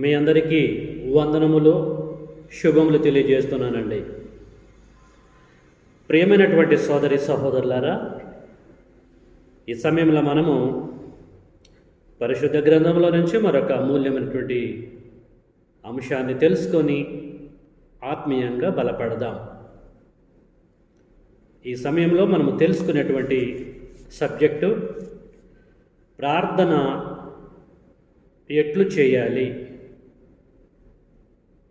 మీ అందరికీ వందనములు, శుభములు తెలియజేస్తున్నానండి. ప్రియమైనటువంటి సోదరి సహోదరులారా, ఈ సమయంలో మనము పరిశుద్ధ గ్రంథంలో నుంచి మరొక అమూల్యమైనటువంటి అంశాన్ని తెలుసుకొని ఆత్మీయంగా బలపడదాం. ఈ సమయంలో మనము తెలుసుకునేటువంటి సబ్జెక్టు ప్రార్థన ఎట్లు చేయాలి.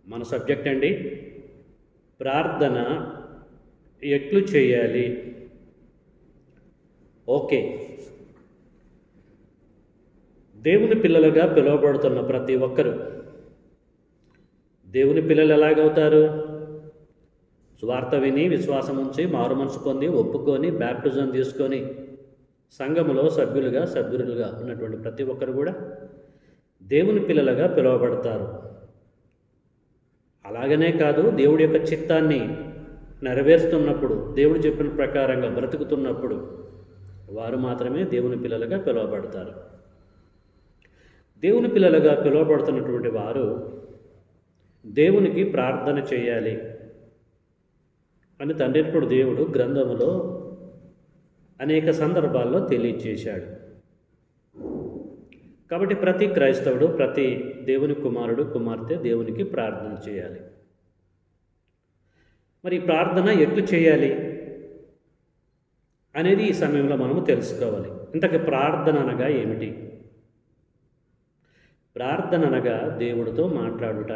మన సబ్జెక్ట్ అండి, ప్రార్థన ఎట్లు చేయాలి. ఓకే, దేవుని పిల్లలుగా పిలువబడుతున్న ప్రతి ఒక్కరూ దేవుని పిల్లలు ఎలాగవుతారు? స్వార్థ విని, విశ్వాసం ఉంచి, మారు మనసు పొంది, ఒప్పుకొని, బ్యాప్టిజం తీసుకొని సంఘములో సభ్యులుగా ఉన్నటువంటి ప్రతి ఒక్కరు కూడా దేవుని పిల్లలుగా పిలువబడతారు. అలాగనే కాదు, దేవుడి యొక్క చిత్తాన్ని నెరవేరుస్తున్నప్పుడు, దేవుడు చెప్పిన ప్రకారంగా బ్రతుకుతున్నప్పుడు వారు మాత్రమే దేవుని పిల్లలుగా పిలువబడతారు. దేవుని పిల్లలుగా పిలువబడుతున్నటువంటి వారు దేవునికి ప్రార్థన చేయాలి అని తండ్రి దేవుడు గ్రంథములో అనేక సందర్భాల్లో తెలియజేశాడు. కాబట్టి ప్రతి క్రైస్తవుడు, ప్రతి దేవుని కుమారుడు, కుమార్తె దేవునికి ప్రార్థన చేయాలి. మరి ప్రార్థన ఎట్లు చేయాలి అనేది ఈ సమయంలో మనము తెలుసుకోవాలి. ఇంతకు ప్రార్థన అనగా ఏమిటి? ప్రార్థన అనగా దేవుడితో మాట్లాడుట,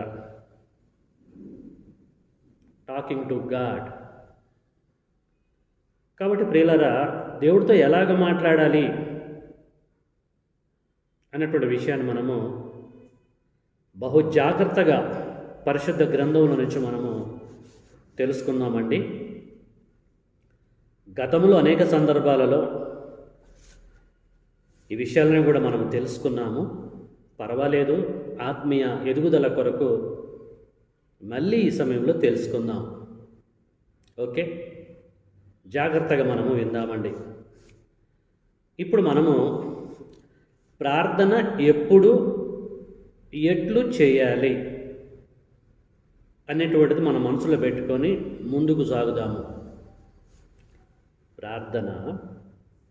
టాకింగ్ టు గాడ్. కాబట్టి ప్రియులారా, దేవుడితో ఎలాగ మాట్లాడాలి అనేటువంటి విషయాన్ని మనము బహు జాగ్రత్తగా పరిశుద్ధ గ్రంథంలో నుంచి మనము తెలుసుకుందామండి. గతంలో అనేక సందర్భాలలో ఈ విషయాలను కూడా మనం తెలుసుకున్నాము. పర్వాలేదు, ఆత్మీయ ఎదుగుదల కొరకు మళ్ళీ ఈ సమయంలో తెలుసుకుందాం. ఓకే, జాగ్రత్తగా మనము విందామండి. ఇప్పుడు మనము ప్రార్థన ఎప్పుడు, ఎట్లు చేయాలి అనేటువంటిది మన మనసులో పెట్టుకొని ముందుకు సాగుదాము. ప్రార్థన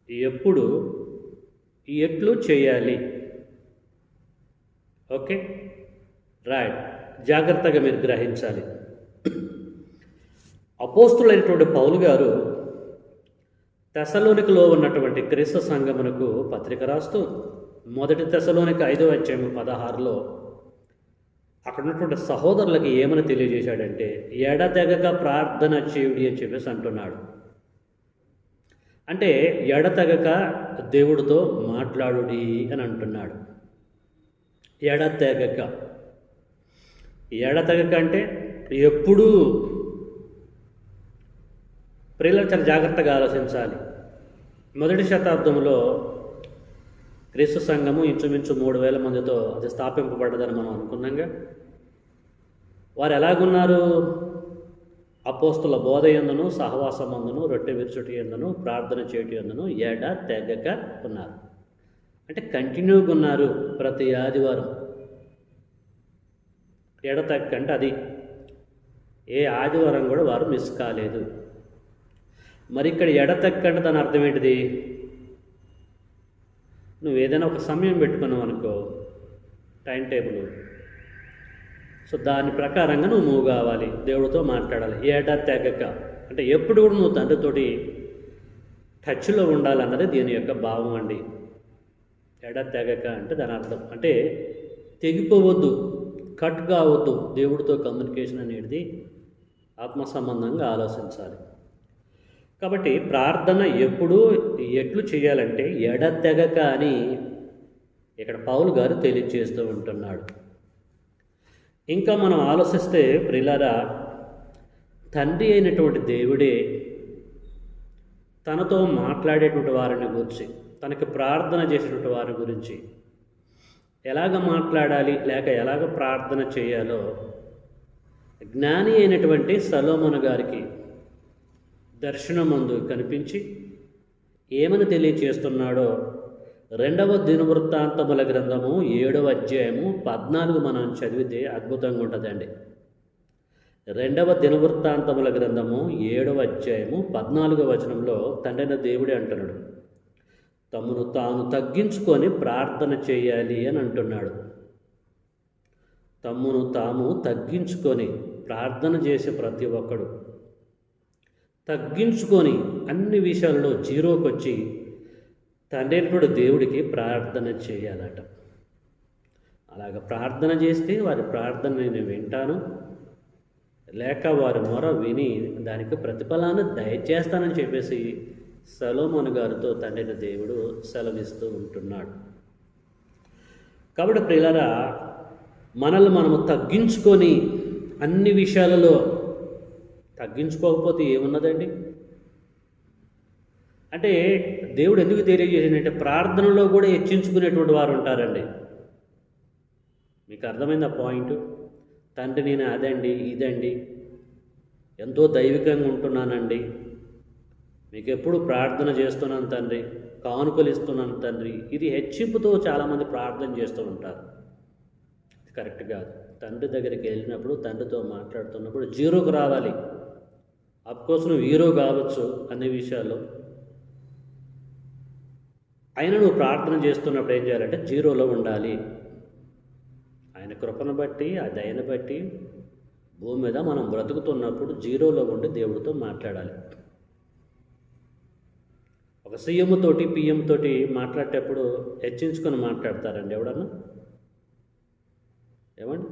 ఎప్పుడు, ఎట్లు చేయాలి. Okay, right. జాగ్రత్తగా మీరు గ్రహించాలి. అపోస్తులైనటువంటి పౌలు గారు తెస్సలోనికలో ఉన్నటువంటి క్రీస్తు సంఘమునకు పత్రిక రాస్తూ మొదటి తెస్సలోనిక 5వ అధ్యాయం 16లో అక్కడ ఉన్నటువంటి సహోదరులకి ఏమని తెలియజేశాడంటే, ఎడతెగక ప్రార్థన చేయుడి అని చెప్పేసి అంటున్నాడు. అంటే ఎడతెగక దేవుడితో మాట్లాడుడి అని అంటున్నాడు. ఎడతెగక అంటే ఎప్పుడూ. ప్రియులు చాలా జాగ్రత్తగా ఆలోచించాలి. మొదటి శతాబ్దంలో క్రీస్తు సంఘము ఇంచుమించు 3000 మందితో అది స్థాపింపబడ్డదని మనం అనుకున్నాంగా. వారు ఎలాగున్నారు? అపోస్తుల బోధ యందును, సహవాసమందును, రొట్టె విరుచుట యందును, ప్రార్థన చేయటి యందును ఎడతెగక ఉన్నారు. అంటే కంటిన్యూగా ఉన్నారు ప్రతి ఆదివారం. ఎడతెగక అంటే అది ఏ ఆదివారం కూడా వారు మిస్ కాలేదు. మరి ఇక్కడ ఎడతెగక అంటే దాని అర్థం ఏంటిది? నువ్వు ఏదైనా ఒక సమయం పెట్టుకున్నావు అనుకో, టైం టేబుల్, సో దాని ప్రకారంగా నువ్వు మూవ్ కావాలి, దేవుడితో మాట్లాడాలి. ఎడతెగక అంటే ఎప్పుడు కూడా నువ్వు తండ్రితోటి టచ్లో ఉండాలన్నది దీని యొక్క భావం అండి. ఎడతెగక అంటే దాని అర్థం అంటే తెగిపోవద్దు, కట్ కావద్దు. దేవుడితో కమ్యూనికేషన్ అనేది ఆత్మ సంబంధంగా ఆలోచించాలి. కాబట్టి ప్రార్థన ఎప్పుడు, ఎట్లు చేయాలంటే ఎడతెగక అని ఇక్కడ పౌలు గారు తెలియజేస్తూ ఉంటున్నాడు. ఇంకా మనం ఆలోచిస్తే ప్రియులారా, తండ్రి అయినటువంటి దేవుడే తనతో మాట్లాడేటువంటి వారిని గురించి, తనకి ప్రార్థన చేసేటువంటి వారి గురించి ఎలాగ మాట్లాడాలి లేక ఎలాగ ప్రార్థన చేయాలో జ్ఞాని అయినటువంటి సొలొమోను గారికి దర్శనమందు కనిపించి ఏమని తెలియచేస్తున్నాడో రెండవ దినవృత్తాంతముల గ్రంథము 7వ అధ్యాయము 14 మనం చదివితే అద్భుతంగా ఉంటుందండి. రెండవ దినవృత్తాంతముల గ్రంథము 7వ అధ్యాయము 14వ వచనంలో తండ్రైన దేవుడే అంటున్నాడు, తమను తాను తగ్గించుకొని ప్రార్థన చేయాలి అని అంటున్నాడు. తమ్మును తాము తగ్గించుకొని ప్రార్థన చేసే ప్రతి ఒక్కడు తగ్గించుకొని అన్ని విషయాల్లో జీరోకి వచ్చి తండ్రి దేవుడికి ప్రార్థన చేయాలట. అలాగ ప్రార్థన చేస్తే వారి ప్రార్థన నేను వింటాను, లేక వారి మొర విని దానికి ప్రతిఫలాన్ని దయచేస్తానని చెప్పేసి సొలొమోను గారితో తండ్రి దేవుడు సెలవిస్తూ ఉంటున్నాడు. కాబట్టి ప్రియులారా, మనల్ని మనము తగ్గించుకొని అన్ని విషయాలలో తగ్గించుకోకపోతే ఏమున్నదండి? అంటే దేవుడు ఎందుకు తెలియజేసిందంటే ప్రార్థనలో కూడా హెచ్చించుకునేటువంటి వారు ఉంటారండి. మీకు అర్థమైంది ఆ పాయింట్? తండ్రి నేను అదండి ఇదండి ఎంతో దైవికంగా ఉంటున్నానండి, మీకు ఎప్పుడు ప్రార్థన చేస్తున్నాను తండ్రి, కానుకలు ఇస్తున్నాను తండ్రి, ఇది హెచ్చింపుతో చాలామంది ప్రార్థన చేస్తూ ఉంటారు. కరెక్ట్ కాదు. తండ్రి దగ్గరికి వెళ్ళినప్పుడు తండ్రితో మాట్లాడుతున్నప్పుడు జీరోకు రావాలి. అఫ్కోర్స్ నువ్వు హీరో కావచ్చు అన్ని విషయాల్లో, అయినా నువ్వు ప్రార్థన చేస్తున్నప్పుడు ఏం చేయాలంటే జీరోలో ఉండాలి. ఆయన కృపను బట్టి ఆ దయను బట్టి భూమి మీద మనం బ్రతుకుతున్నప్పుడు జీరోలో ఉండి దేవుడితో మాట్లాడాలి. ఒక సీఎం తోటి పిఎం తోటి మాట్లాడేటప్పుడు హెచ్చించుకొని మాట్లాడతారండి ఎవడన్నా? ఏమండి?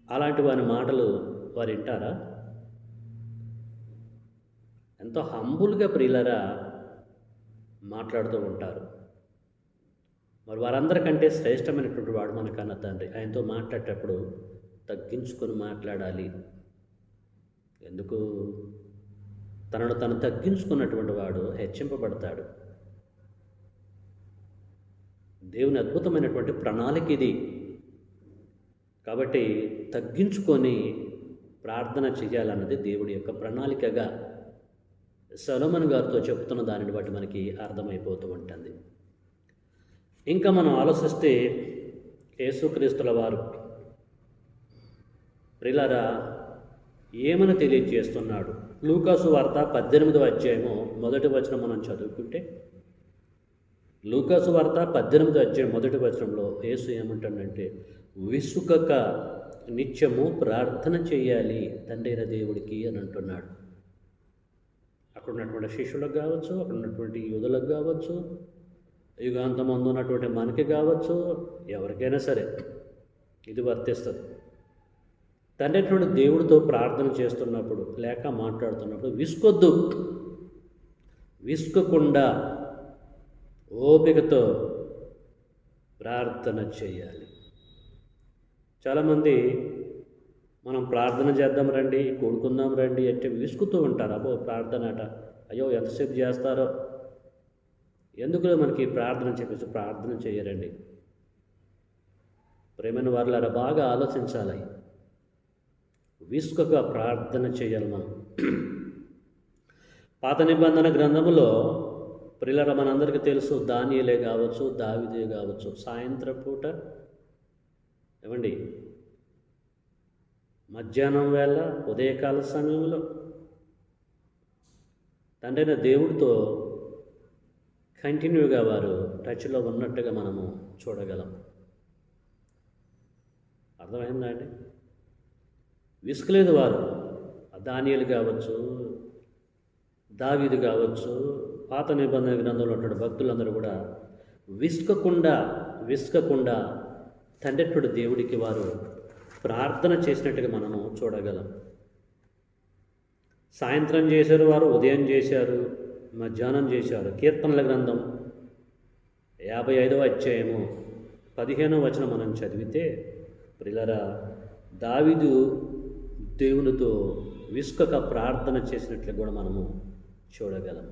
అలాంటి వారి మాటలు వారు వింటారా? ఎంతో హంబుల్గా ప్రియులరా మాట్లాడుతూ ఉంటారు. మరి వారందరికంటే శ్రేష్టమైనటువంటి వాడు మన కన్న తండ్రి. ఆయనతో మాట్లాడేటప్పుడు తగ్గించుకొని మాట్లాడాలి. ఎందుకు? తనను తను తగ్గించుకున్నటువంటి వాడు హెచ్చింపబడతాడు. దేవుని అద్భుతమైనటువంటి ప్రణాళిక ఇది. కాబట్టి తగ్గించుకొని ప్రార్థన చేయాలన్నది దేవుడి యొక్క ప్రణాళికగా సొలొమోను గారితో చెప్తున్న దానిని బట్టి మనకి అర్థమైపోతూ ఉంటుంది. ఇంకా మనం ఆలోచిస్తే యేసుక్రీస్తుల వారు ప్రియులారా ఏమని తెలియజేస్తున్నాడు? లూకాసు వార్త 18వ అధ్యాయము 1వ వచనం మనం చదువుకుంటే, లూకాసు వార్త 18వ అధ్యాయం 1వ వచనంలో యేసు ఏమంటాడంటే, విసుకక నిత్యము ప్రార్థన చేయాలి తండ్రైన దేవుడికి అని అంటున్నాడు. అక్కడ ఉన్నటువంటి శిష్యులకు కావచ్చు, అక్కడ ఉన్నటువంటి యూదులకు కావచ్చు, యుగాంతమందు ఉన్నటువంటి మనకి కావచ్చు, ఎవరికైనా సరే ఇది వర్తిస్తుంది. తండ్రి అయినటువంటి దేవుడితో ప్రార్థన చేస్తున్నప్పుడు లేక మాట్లాడుతున్నప్పుడు విసుకొద్దు, విసుకకుండా ఓపికతో ప్రార్థన చేయాలి. చాలామంది మనం ప్రార్థన చేద్దాం రండి, కూడుకుందాం రండి అంటే విసుకుతూ ఉంటారు. అబ్బో ప్రార్థన అట, అయ్యో ఎంతసేపు చేస్తారో, ఎందుకు మనకి ప్రార్థన చెప్పేసి ప్రార్థన చేయరండి. ప్రేమైన వారులారా బాగా ఆలోచించాలి. విసుకగా ప్రార్థన చేయాలి మనం. పాత నిబంధన గ్రంథములో ప్రియులారా మనందరికీ తెలుసు, దానియేలే కావచ్చు, దావీదే కావచ్చు, సాయంత్రం పూట ఏమండి మధ్యాహ్నం వేళ ఉదయకాల సమయంలో తండ్రైన దేవుడితో కంటిన్యూగా వారు టచ్లో ఉన్నట్టుగా మనము చూడగలం. అర్థమైందా అండి? విసుకలేదు వారు. దానియేలు కావచ్చు, దావీదు కావచ్చు, పాత నిబంధన గ్రంథంలో ఉన్న భక్తులందరూ కూడా విసుకకుండా తండ్రి దేవుడికి వారు ప్రార్థన చేసినట్టుగా మనము చూడగలం. సాయంత్రం చేశారు వారు, ఉదయం చేశారు, మధ్యాహ్నం చేశారు. కీర్తనల గ్రంథం 55వ అధ్యాయము 15వ వచనం మనం చదివితే ప్రియులారా దావీదు దేవునితో విసుకక ప్రార్థన చేసినట్లు కూడా మనము చూడగలం.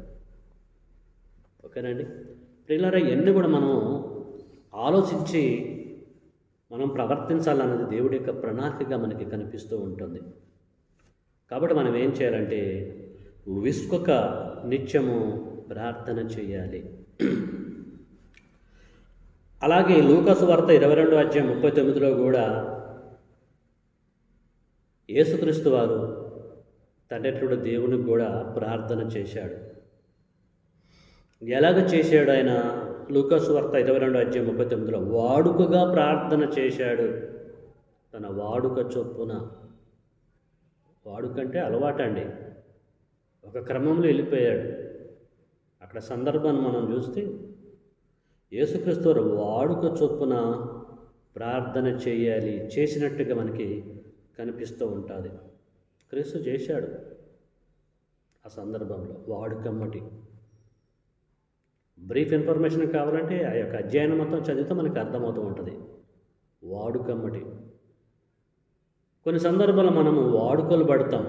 ఓకేనండి ప్రియులారా, ఇవన్నీ కూడా మనం ఆలోచించి మనం ప్రవర్తించాలన్నది దేవుడి యొక్క ప్రణాళికగా మనకి కనిపిస్తూ ఉంటుంది. కాబట్టి మనం ఏం చేయాలంటే విసుకక నిత్యము ప్రార్థన చేయాలి. అలాగే లూకా సువార్త 22:39 కూడా యేసుక్రీస్తు వారు తండ్రి దేవునికి కూడా ప్రార్థన చేశాడు. ఎలాగ చేశాడు ఆయన? లూకా సువార్త 22:39 వాడుకగా ప్రార్థన చేశాడు. తన వాడుక చొప్పున. వాడుకంటే అలవాటండి. ఒక క్రమంలో వెళ్ళిపోయాడు. అక్కడ సందర్భాన్ని మనం చూస్తే యేసుక్రీస్తు వారు వాడుక చొప్పున ప్రార్థన చేయాలి, చేసినట్టుగా మనకి కనిపిస్తూ ఉంటుంది. క్రీస్తు చేశాడు ఆ సందర్భంలో వాడుకమ్మటి. బ్రీఫ్ ఇన్ఫర్మేషన్ కావాలంటే ఆ యొక్క అధ్యయనం మొత్తం చదివితే మనకు అర్థమవుతూ ఉంటుంది. వాడుకమ్మటి. కొన్ని సందర్భాల్లో మనము వాడుకలు పడతాం.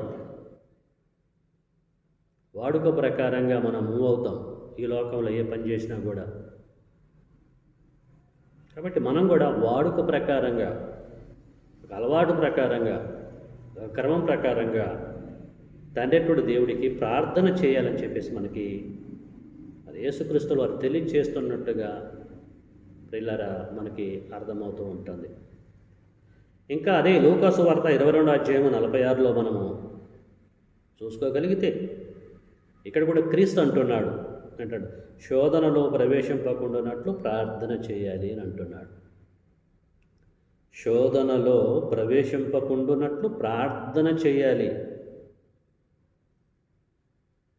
వాడుక ప్రకారంగా మనం మూవ్ అవుతాం ఈ లోకంలో ఏ పని చేసినా కూడా. కాబట్టి మనం కూడా వాడుక ప్రకారంగా, ఒక అలవాటు ప్రకారంగా, ఒక క్రమం ప్రకారంగా తండ్రి దేవుడికి ప్రార్థన చేయాలని చెప్పేసి మనకి అది యేసుక్రీస్తులు వారు తెలియచేస్తున్నట్టుగా ప్రియులారా మనకి అర్థమవుతూ ఉంటుంది. ఇంకా అదే లూకా సువార్త 22:46 మనము చూసుకోగలిగితే ఇక్కడ కూడా క్రీస్తు అంటాడు, శోధనలో ప్రవేశింపకుండానట్లు ప్రార్థన చేయాలి అని అంటున్నాడు. శోధనలో ప్రవేశింపకుండానట్లు ప్రార్థన చేయాలి.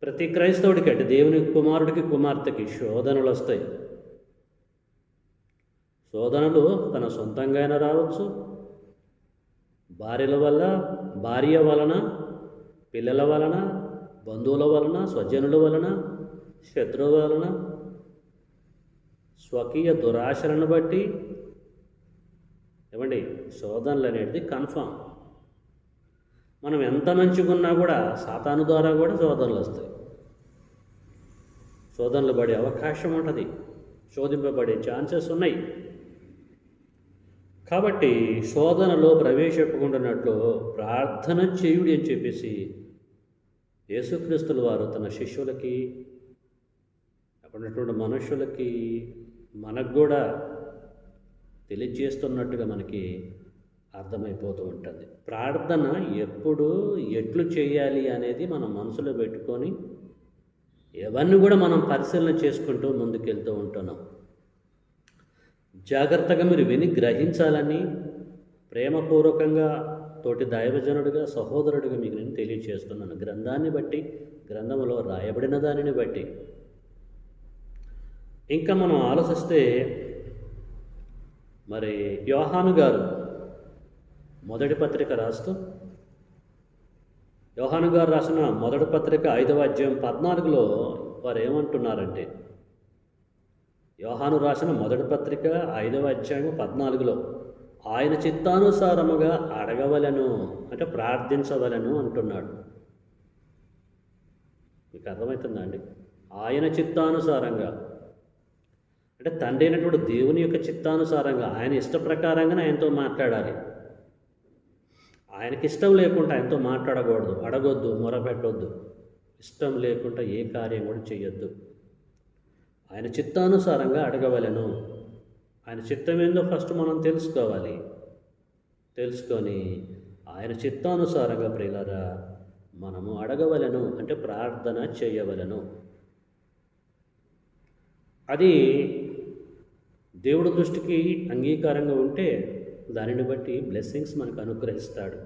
ప్రతి క్రైస్తవుడికి అంటే దేవుని కుమారుడికి కుమార్తెకి శోధనలు వస్తాయి. శోధనలు తన సొంతంగా అయినా రావచ్చు, భార్య వలన, పిల్లల వలన, బంధువుల వలన, స్వజనుల వలన, శత్రువు వలన, స్వకీయ దురాశలను బట్టి ఏమండి శోధనలు అనేది కన్ఫామ్. మనం ఎంత మంచిగున్నా కూడా సాతాను ద్వారా కూడా శోధనలు వస్తాయి. శోధనలు పడే అవకాశం ఉంటుంది, శోధింపబడే ఛాన్సెస్ ఉన్నాయి. కాబట్టి శోధనలో ప్రవేశింపకుండానట్లు ప్రార్థన చేయుడి అని చెప్పేసి యేసుక్రీస్తుల వారు తన శిష్యులకి, అక్కడ ఉన్నటువంటి మనుషులకి, మనకు కూడా తెలియజేస్తున్నట్టుగా మనకి అర్థమైపోతూ ఉంటుంది. ప్రార్థన ఎప్పుడు ఎట్లు చేయాలి అనేది మనం మనసులో పెట్టుకొని ఇవన్నీ కూడా మనం పరిశీలన చేసుకుంటూ ముందుకెళ్తూ ఉంటున్నాం. జాగ్రత్తగా మీరు విని గ్రహించాలని ప్రేమపూర్వకంగా తోటి దైవజనుడిగా, సహోదరుడిగా మీకు నేను తెలియజేస్తున్నాను. గ్రంథాన్ని బట్టి, గ్రంథంలో రాయబడిన దానిని బట్టి. ఇంకా మనం ఆలోచిస్తే మరి యోహాను గారు మొదటి పత్రిక రాస్తూ, యోహాను గారు రాసిన మొదటి పత్రిక 5:14 వారు ఏమంటున్నారంటే, యోహాను రాసిన మొదటి పత్రిక 5:14 ఆయన చిత్తానుసారముగా అడగవలను అంటే ప్రార్థించవలను అంటున్నాడు. మీకు అర్థమవుతుందా అండి? ఆయన చిత్తానుసారంగా అంటే తండ్రి అయినటువంటి దేవుని యొక్క చిత్తానుసారంగా, ఆయన ఇష్ట ప్రకారంగానే ఆయనతో మాట్లాడాలి. ఆయనకి ఇష్టం లేకుండా ఆయనతో మాట్లాడకూడదు, అడగొద్దు, మొరపెట్టొద్దు. ఇష్టం లేకుండా ఏ కార్యం కూడా చేయొద్దు. ఆయన చిత్తానుసారంగా అడగవలను. ఆయన చిత్తం ఏందో ఫస్ట్ మనం తెలుసుకోవాలి. తెలుసుకొని ఆయన చిత్తానుసారంగా ప్రియులారా మనము అడగవలను అంటే ప్రార్థన చేయవలను. అది దేవుడి దృష్టికి అంగీకారంగా ఉంటే దానిని బట్టి బ్లెస్సింగ్స్ మనకు అనుగ్రహిస్తాడు.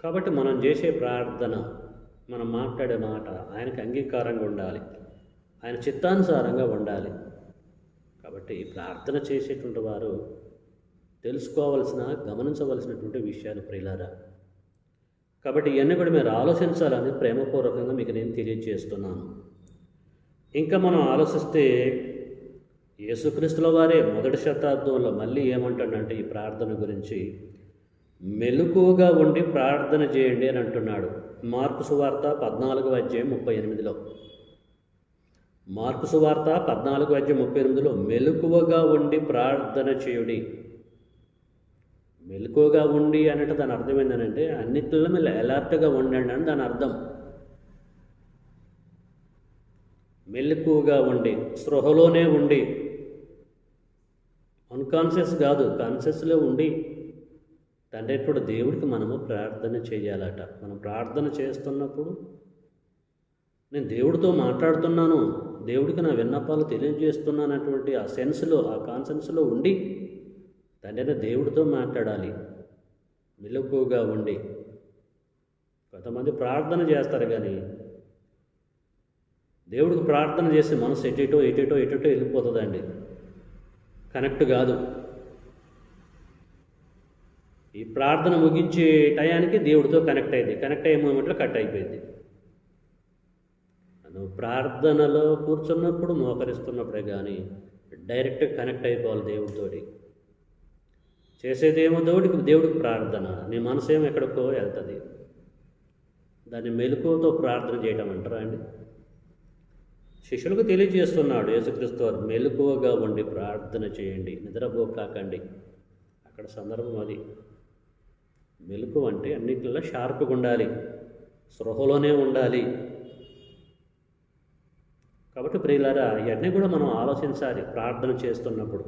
కాబట్టి మనం చేసే ప్రార్థన, మనం మాట్లాడే మాట ఆయనకు అంగీకారంగా ఉండాలి, ఆయన చిత్తానుసారంగా ఉండాలి. కాబట్టి ప్రార్థన చేసేటువంటి వారు తెలుసుకోవాల్సిన, గమనించవలసినటువంటి విషయాలు ప్రియులారా. కాబట్టి ఇవన్నీ కూడా మీరు ఆలోచించాలని ప్రేమపూర్వకంగా మీకు నేను తెలియజేస్తున్నాను. ఇంకా మనం ఆలోచిస్తే యేసుక్రీస్తుల వారే మొదటి శతాబ్దంలో మళ్ళీ ఏమంటాడంటే ఈ ప్రార్థన గురించి, మెలకువగా ఉండి ప్రార్థన చేయండి అని అంటున్నాడు. మార్కు సువార్త 14:38 మార్కు సువార్త 14:38 మెలకువగా ఉండి ప్రార్థన చేయుడి. మెలకువగా ఉండి అంటే దాని అర్థం ఏంటంటే అన్నిటిలో మీరు అలర్ట్గా ఉండండి అని దాని అర్థం. మెలకువగా ఉండి, స్పృహలోనే ఉండి అన్కాన్షియస్ కాదు, కాన్షియస్లో ఉండి తండ్రి ఇప్పుడు దేవుడికి మనము ప్రార్థన చేయాలట. మనం ప్రార్థన చేస్తున్నప్పుడు నేను దేవుడితో మాట్లాడుతున్నాను, దేవుడికి నా విన్నపాలు తెలియజేస్తున్నానటువంటి ఆ సెన్స్లో, ఆ కాన్సెన్స్లో ఉండి తండ్రి దేవుడితో మాట్లాడాలి మెలకువగా ఉండి. కొంతమంది ప్రార్థన చేస్తారు కానీ దేవుడికి ప్రార్థన చేసి మనసు ఎటేటో వెళ్ళిపోతుందండి, కనెక్ట్ కాదు. ఈ ప్రార్థన ముగించే టయానికి దేవుడితో కనెక్ట్ అయ్యే మూమెంట్లో కట్ అయిపోయింది. నువ్వు ప్రార్థనలో కూర్చున్నప్పుడు మోకరిస్తున్నప్పుడే కానీ డైరెక్ట్గా కనెక్ట్ అయిపోవాలి దేవుడితోటి. చేసేదేమో దేవుడికి ప్రార్థన, నీ మనసు ఏమో ఎక్కడికో వెళ్తుంది. దాన్ని మెలకువతో ప్రార్థన చేయటం అంటారా అండి? శిష్యులకు తెలియజేస్తున్నాడు యేసుక్రీస్తు వారు, మెలకువగా ఉండి ప్రార్థన చేయండి, నిద్రపోకాకండి. అక్కడ సందర్భం అది. మెలకువ అంటే అన్నింటిలో షార్ప్గా ఉండాలి, స్పృహలోనే ఉండాలి. కాబట్టి ప్రియులారా, ఇవన్నీ కూడా మనం ఆలోచించాలి ప్రార్థన చేస్తున్నప్పుడు.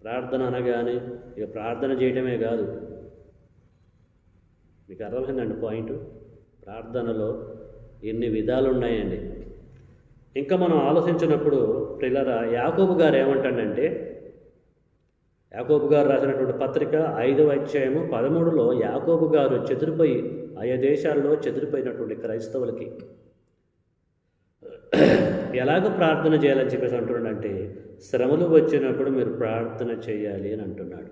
ప్రార్థన అనగానే ఇక ప్రార్థన చేయటమే కాదు. మీకు అర్థమైందండి పాయింట్? ప్రార్థనలో ఎన్ని విధాలు ఉన్నాయండి. ఇంకా మనం ఆలోచించినప్పుడు ప్రియులారా, యాకోబు గారు ఏమంటాడంటే, యాకోబు గారు రాసినటువంటి పత్రిక 5వ అధ్యాయము 13లో యాకోబు గారు చెదిరిపోయి ఆయా దేశాల్లో చెదిరిపోయినటువంటి క్రైస్తవులకి ఎలాగ ప్రార్థన చేయాలని చెప్పేసి అంటున్నాడంటే, శ్రమలు వచ్చినప్పుడు మీరు ప్రార్థన చేయాలి అని అంటున్నాడు.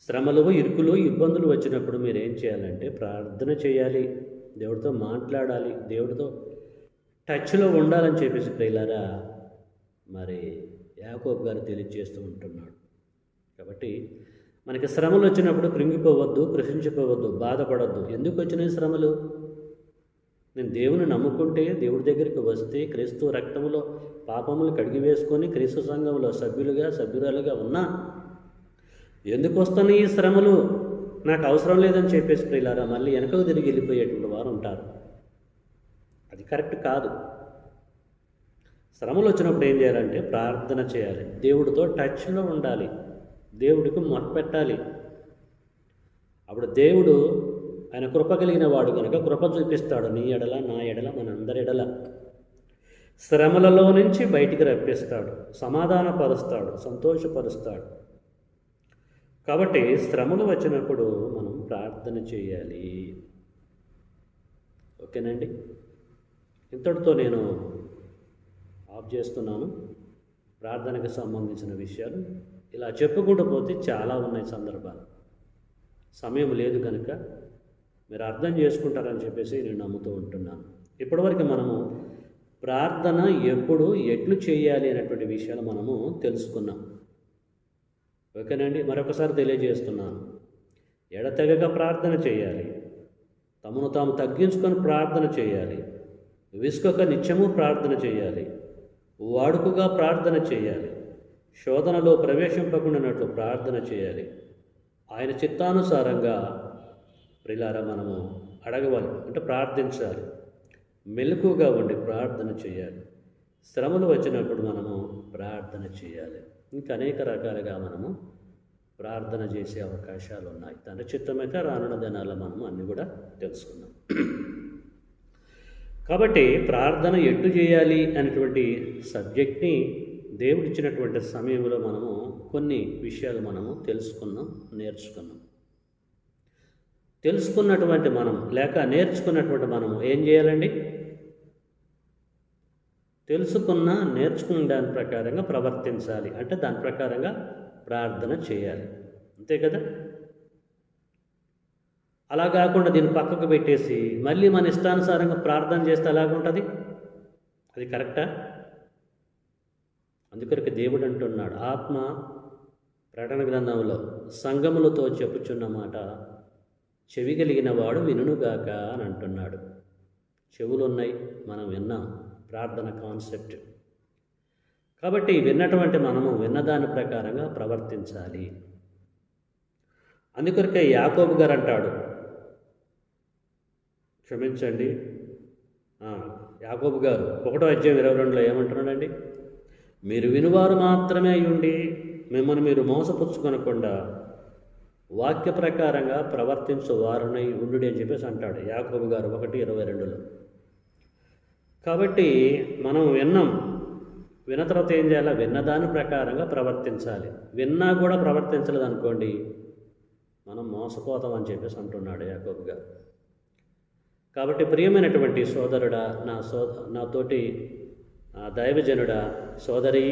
శ్రమలు, ఇరుకులు, ఇబ్బందులు వచ్చినప్పుడు మీరు ఏం చేయాలంటే ప్రార్థన చేయాలి, దేవుడితో మాట్లాడాలి, దేవుడితో టచ్లో ఉండాలని చెప్పేసి ప్రియులారా మరి యాకోబు గారు తెలియజేస్తూ ఉంటున్నాడు. కాబట్టి మనకి శ్రమలు వచ్చినప్పుడు కృంగిపోవద్దు, కృషించిపోవద్దు, బాధపడద్దు. ఎందుకు వచ్చినాయి శ్రమలు? నేను దేవుని నమ్ముకుంటే, దేవుడి దగ్గరికి వస్తే, క్రీస్తు రక్తములో పాపములు కడిగి వేసుకొని క్రీస్తు సంఘంలో సభ్యురాలుగా ఉన్నా ఎందుకు వస్తున్నాయి ఈ శ్రమలు? నాకు అవసరం లేదని చెప్పేసి ప్రియులారా మళ్ళీ వెనకకు తిరిగి వెళ్ళిపోయేటువంటి వారు ఉంటారు. అది కరెక్ట్ కాదు. శ్రమలు వచ్చినప్పుడు ఏం చేయాలంటే ప్రార్థన చేయాలి, దేవుడితో టచ్లో ఉండాలి, దేవుడికి మొరపెట్టాలి. అప్పుడు దేవుడు ఆయన కృప కలిగిన వాడు కనుక కృప చూపిస్తాడు, నీ ఎడల, నా ఎడల, మనందరి ఎడల. శ్రమలలో నుంచి బయటికి రప్పిస్తాడు, సమాధానపరుస్తాడు, సంతోషపరుస్తాడు. కాబట్టి శ్రమలు వచ్చినప్పుడు మనం ప్రార్థన చేయాలి. ఓకేనండి, ఇంతటితో నేను ఆఫ్ చేస్తున్నాను. ప్రార్థనకు సంబంధించిన విషయాలు ఇలా చెప్పుకుంటూ పోతే చాలా ఉన్నాయి సందర్భాలు. సమయం లేదు కనుక మీరు అర్థం చేసుకుంటారని చెప్పేసి నేను నమ్ముతూ ఉంటున్నాను. ఇప్పటివరకు మనము ప్రార్థన ఎప్పుడు, ఎట్లు చేయాలి అనేటువంటి విషయాలు మనము తెలుసుకున్నాం. ఓకేనండి, మరొకసారి తెలియజేస్తున్నాను. ఎడతెగక ప్రార్థన చేయాలి, తమను తాము తగ్గించుకొని ప్రార్థన చేయాలి, విసుకక నిత్యము ప్రార్థన చేయాలి, వాడుకగా ప్రార్థన చేయాలి, శోధనలో ప్రవేశింపకుండానట్లు ప్రార్థన చేయాలి, ఆయన చిత్తానుసారంగా ప్రియులారా మనము అడగవాలి, అంటే ప్రార్థించాలి, మెలకుగా ఉండి ప్రార్థన చేయాలి, శ్రమలు వచ్చినప్పుడు మనము ప్రార్థన చేయాలి. ఇంకా అనేక రకాలుగా మనము ప్రార్థన చేసే అవకాశాలు ఉన్నాయి. తండ్రి చిత్తమైతే రానున్న దినాల్లో మనము అన్నీ కూడా తెలుసుకుందాం. కాబట్టి ప్రార్థన ఎట్టు చేయాలి అనేటువంటి సబ్జెక్ట్ని దేవుడిచ్చినటువంటి సమయంలో మనము కొన్ని విషయాలు మనము తెలుసుకున్నాం, నేర్చుకున్నాం. తెలుసుకున్నటువంటి మనం లేక నేర్చుకున్నటువంటి మనము ఏం చేయాలండి? నేర్చుకున్న దాని ప్రకారంగా ప్రవర్తించాలి, అంటే దాని ప్రకారంగా ప్రార్థన చేయాలి. అంతే కదా? అలా కాకుండా దీన్ని పక్కకు పెట్టేసి మళ్ళీ మన ఇష్టానుసారంగా ప్రార్థన చేస్తే ఎలాగుంటుంది? అది కరెక్టా? అందుకొరకు దేవుడు అంటున్నాడు, ఆత్మ ప్రకటన గ్రంథంలో సంఘములతో చెప్పుచున్న మాట చెవి కలిగిన వాడు వినుగాక అని అంటున్నాడు. చెవులు ఉన్నాయి, మనం విన్నాం ప్రార్థన కాన్సెప్ట్. కాబట్టి విన్నటువంటి మనము విన్నదాని ప్రకారంగా ప్రవర్తించాలి. అందుకొరకే యాకోబు గారు అంటాడు, క్షమించండి, యాకోబు గారు 1వ అధ్యాయం 22లో ఏమంటున్నాడండి? మీరు వినువారు మాత్రమే అయ్యుండి మిమ్మల్ని మీరు మోసపుచ్చుకొనకుండా వాక్య ప్రకారంగా ప్రవర్తించు వారునై ఉండు అని చెప్పేసి అంటాడు యాకోబు గారు 1:22లో. కాబట్టి మనం విన్నాం, విన్న తర్వాత ఏం చేయాలి? విన్నదాని ప్రకారంగా ప్రవర్తించాలి. విన్నా కూడా ప్రవర్తించలేదు అనుకోండి, మనం మోసపోతాం అని చెప్పేసి అంటున్నాడు యాకోబు గారు. కాబట్టి ప్రియమైనటువంటి సోదరుడా, నాతోటి దైవజనుడా, సోదరి,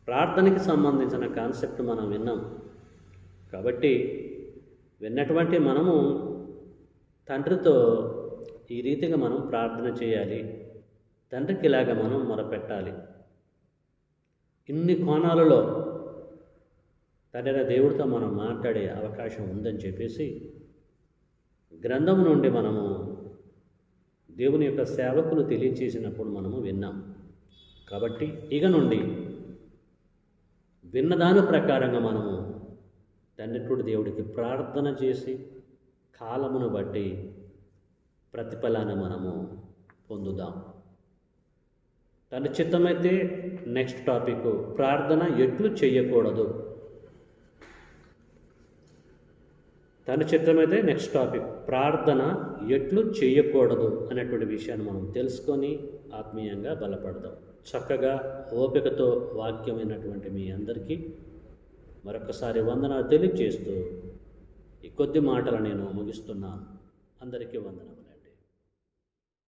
ప్రార్థనకి సంబంధించిన కాన్సెప్ట్ మనం విన్నాం. కాబట్టి విన్నటువంటి మనము తండ్రితో ఈ రీతిగా మనం ప్రార్థన చేయాలి, తండ్రికి ఇలాగ మనం మొరపెట్టాలి. ఇన్ని కోణాలలో తండ్రి దేవుడితో మనం మాట్లాడే అవకాశం ఉందని చెప్పేసి గ్రంథం నుండి మనము దేవుని యొక్క సేవకులు తెలియచేసినప్పుడు మనము విన్నాం. కాబట్టి ఇక నుండి విన్నదాని ప్రకారంగా మనము తండ్రి దేవుడికి ప్రార్థన చేసి కాలమును బట్టి ప్రతిఫలాన్ని మనము పొందుదాం. తన చిత్తమైతే నెక్స్ట్ టాపిక్ ప్రార్థన ఎట్లు చేయకూడదు. తన చిత్తమైతే నెక్స్ట్ టాపిక్ ప్రార్థన ఎట్లు చేయకూడదు అనేటువంటి విషయాన్ని మనం తెలుసుకొని ఆత్మీయంగా బలపడదాం. చక్కగా ఓపికతో వాక్యమైనటువంటి మీ అందరికీ మరొకసారి వందనాలు తెలియజేస్తూ ఈ కొద్ది మాటలు నేను ముగిస్తున్నాను. అందరికీ వందనం.